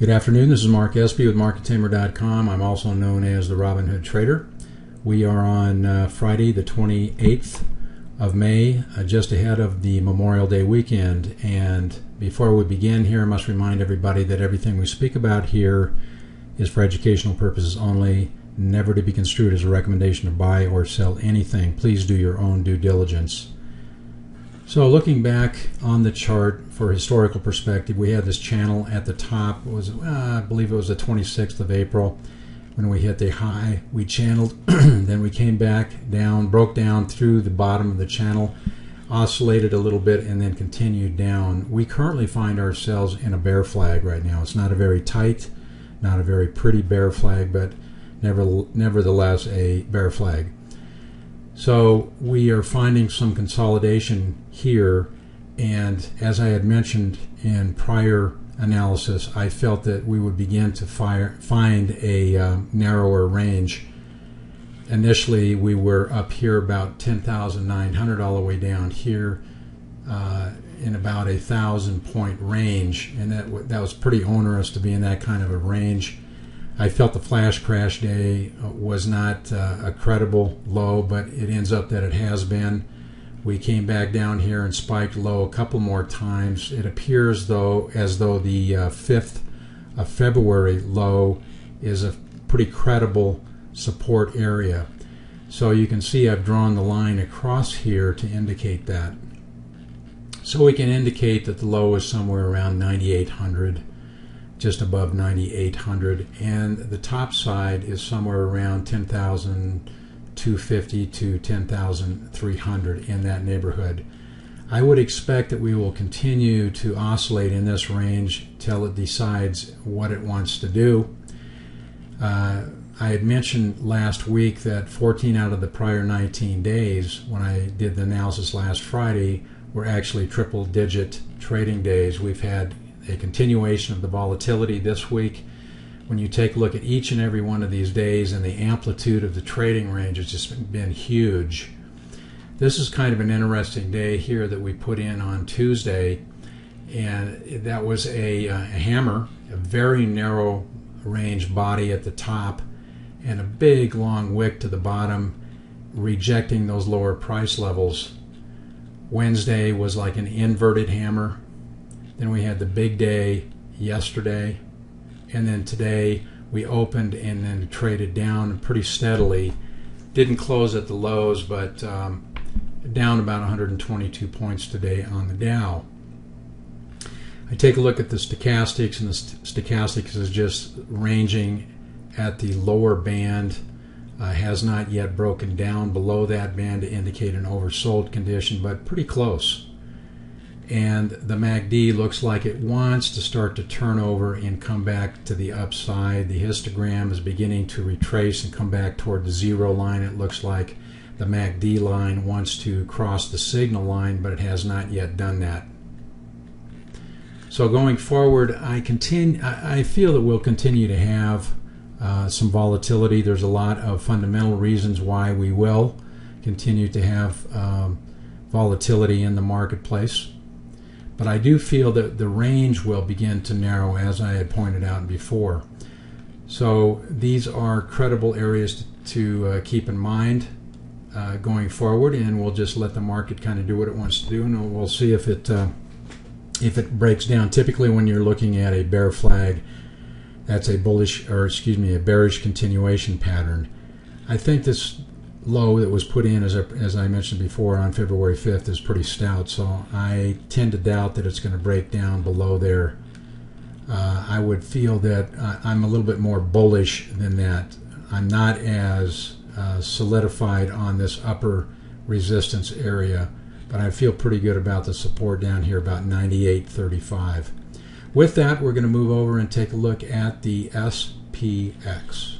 Good afternoon, this is Mark Espy with MarketTamer.com. I'm also known as the Robinhood Trader. We are on Friday the 28th of May, just ahead of the Memorial Day weekend. And before we begin here, I must remind everybody that everything we speak about here is for educational purposes only, never to be construed as a recommendation to buy or sell anything. Please do your own due diligence. So looking back on the chart for historical perspective, we had this channel at the top. It was, I believe it was the 26th of April when we hit the high. We channeled, then we came back down, broke down through the bottom of the channel, oscillated a little bit, and then continued down. We currently find ourselves in a bear flag right now. It's not a very tight, not a very pretty bear flag, but nevertheless a bear flag. So we are finding some consolidation here, and as I had mentioned in prior analysis, I felt that we would begin to find a narrower range. Initially we were up here about 10,900 all the way down here in about 1,000 point range, and that was pretty onerous to be in that kind of a range. I felt the flash crash day was not a credible low, but it ends up that it has been. We came back down here and spiked low a couple more times. It appears though as though the 5th of February low is a pretty credible support area. So you can see I've drawn the line across here to indicate that. So we can indicate that the low is somewhere around 9,800. Just above 9,800, and the top side is somewhere around 10,250 to 10,300 in that neighborhood. I would expect that we will continue to oscillate in this range till it decides what it wants to do. I had mentioned last week that 14 out of the prior 19 days, when I did the analysis last Friday, were actually triple-digit trading days. We've had a continuation of the volatility this week. When you take a look at each and every one of these days, and the amplitude of the trading range has just been huge. This is kind of an interesting day here that we put in on Tuesday, and that was a hammer, a very narrow range body at the top, and a big long wick to the bottom, rejecting those lower price levels. Wednesday was like an inverted hammer. Then we had the big day yesterday, and then today we opened and then traded down pretty steadily. Didn't close at the lows, but down about 122 points today on the Dow. I take a look at the stochastics, and the stochastics is just ranging at the lower band. Has not yet broken down below that band to indicate an oversold condition, but pretty close. And the MACD looks like it wants to start to turn over and come back to the upside. The histogram is beginning to retrace and come back toward the zero line. It looks like the MACD line wants to cross the signal line, but it has not yet done that. So going forward, I feel that we'll continue to have some volatility. There's a lot of fundamental reasons why we will continue to have volatility in the marketplace. But I do feel that the range will begin to narrow, as I had pointed out before. So these are credible areas to keep in mind going forward, and we'll just let the market kind of do what it wants to do, and we'll see if it breaks down. Typically, when you're looking at a bear flag, that's a bearish continuation pattern. I think this low that was put in, as I mentioned before, on February 5th is pretty stout, so I tend to doubt that it's going to break down below there. I would feel that I'm a little bit more bullish than that. I'm not as solidified on this upper resistance area, but I feel pretty good about the support down here about 98.35. With that, we're going to move over and take a look at the SPX.